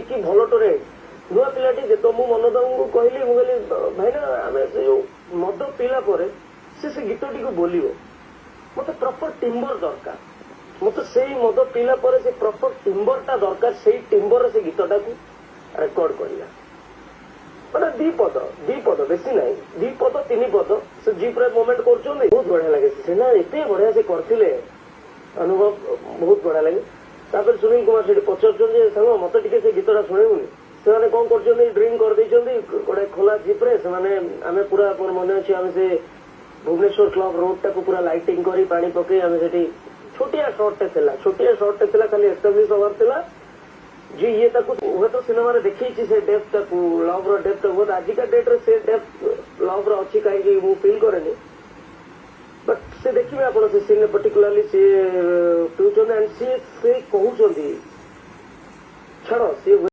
कि भल टोरे नुआ पिलाटी तो मु मनोदम को कहली मुझे भाईना आम से जो मद पीला से गीतटी को बोल मत प्रॉपर टिम्बर दरकार मत से मद पीला से प्रॉपर टिम्बरटा दरकार से टिम्बर से गीतटा को रेकर्ड करला मैंने दी पद बेसी ना दी पद तीन पद से जीप्रे मोमेंट कर बहुत बढ़िया लगे सीना एत बढ़िया से करते अनुभव बहुत बढ़िया लगे तापर सुनील कुमार से पचार सांग मत टे गीतटा शुणेबुनि से कौन कर ड्रिंक कर गोटे खोला जीप्रे से आम पूरा मन अच्छे आम से भुवनेश्वर क्लब रोड टाक पूरा लाइटिंग करी पानी पकई आम से छोटिया शॉर्टे थिला खाली एस्टाब्लिश हबार थिला जी ये हुए तो सिनेमा देखी से डेप्थ लव रो डेप्थ बहुत आजिका डेट्रे से डेप्थ लव रो अच्छी कहीं मुझे फिल कैनि बट से देखिए आप सीन पर्टिकुलाली सी पीछे एंड सी कहते छाड़ सी